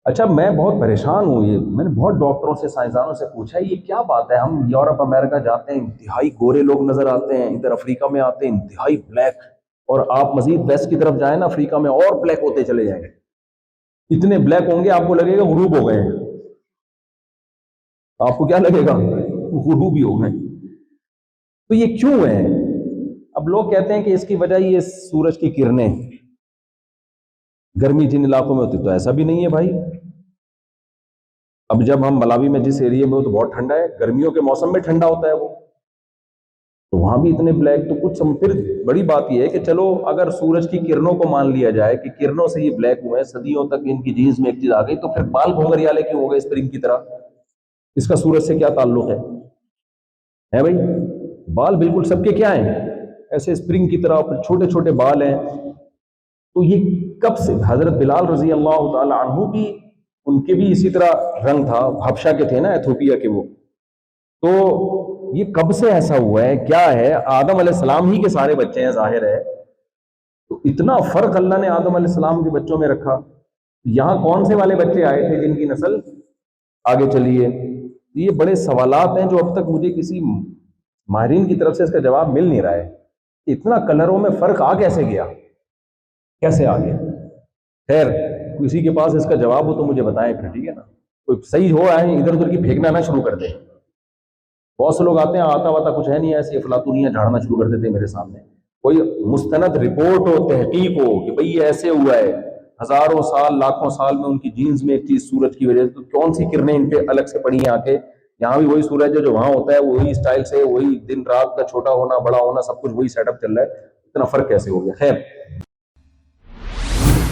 اچھا میں بہت پریشان ہوں، یہ میں نے بہت ڈاکٹروں سے سائنسدانوں سے پوچھا یہ کیا بات ہے، ہم یورپ امریکہ جاتے ہیں انتہائی گورے لوگ نظر آتے ہیں، ادھر افریقہ میں آتے ہیں انتہائی بلیک، اور آپ مزید ویسٹ کی طرف جائیں نا افریقہ میں اور بلیک ہوتے چلے جائیں گے، اتنے بلیک ہوں گے آپ کو لگے گا غروب ہو گئے ہیں، آپ کو کیا لگے گا غروب ہی ہو گئے۔ تو یہ کیوں ہے؟ اب لوگ کہتے ہیں کہ اس کی وجہ یہ سورج کی کرنیں، گرمی جن علاقوں میں ہوتی تو ایسا بھی نہیں ہے بھائی۔ اب جب ہم ملاوی میں جس ایریے میں ہو تو بہت ٹھنڈا ہے، گرمیوں کے موسم میں ٹھنڈا ہوتا ہے وہ، تو وہاں بھی اتنے بلیک، تو کچھ پھر بڑی بات یہ ہے کہ چلو اگر سورج کی کرنوں کو مان لیا جائے کہ کرنوں سے یہ بلیک ہوئے ہیں، صدیوں تک ان کی جینز میں ایک چیز آ گئی، تو پھر بال گھونگریالے کیوں ہو گئے اسپرنگ کی طرح؟ اس کا سورج سے کیا تعلق ہے بھائی؟ بال بالکل سب کے کیا ہیں ایسے اسپرنگ کی طرح، پھر چھوٹے چھوٹے بال ہیں، تو یہ کب سے؟ حضرت بلال رضی اللہ تعالی عنہ بھی ان کے بھی اسی طرح رنگ تھا، حبشہ کے تھے نا، ایتھوپیا کے وہ، تو یہ کب سے ایسا ہوا ہے؟ کیا ہے؟ آدم علیہ السلام ہی کے سارے بچے ہیں ظاہر ہے، تو اتنا فرق اللہ نے آدم علیہ السلام کے بچوں میں رکھا، یہاں کون سے والے بچے آئے تھے جن کی نسل آگے چلی ہے؟ یہ بڑے سوالات ہیں جو اب تک مجھے کسی ماہرین کی طرف سے اس کا جواب مل نہیں رہا ہے، اتنا کلروں میں فرق آ کیسے گیا، کیسے آ گیا؟ خیر کسی کے پاس اس کا جواب ہو تو مجھے بتائیں پھر، ٹھیک ہے نا؟ کوئی صحیح ہو آئے ادھر ادھر کی پھینکنا نہ شروع کر دیں۔ بہت سے لوگ آتے ہیں آتا واتا کچھ ہے نہیں، ایسے افلاطونیاں جھاڑنا شروع کر دیتے ہیں میرے سامنے، کوئی مستند رپورٹ ہو، تحقیق ہو کہ بھئی یہ ایسے ہوا ہے، ہزاروں سال لاکھوں سال میں ان کی جینز میں ایک چیز سورج کی وجہ سے، تو کون سی کرنیں ان پہ الگ سے پڑی ہیں آ کے؟ یہاں بھی وہی سورج ہے جو وہاں ہوتا ہے، وہی اسٹائل سے، وہی دن رات کا چھوٹا ہونا بڑا ہونا سب کچھ وہی سیٹ اپ چل رہا ہے، اتنا فرق کیسے ہو گیا؟ خیر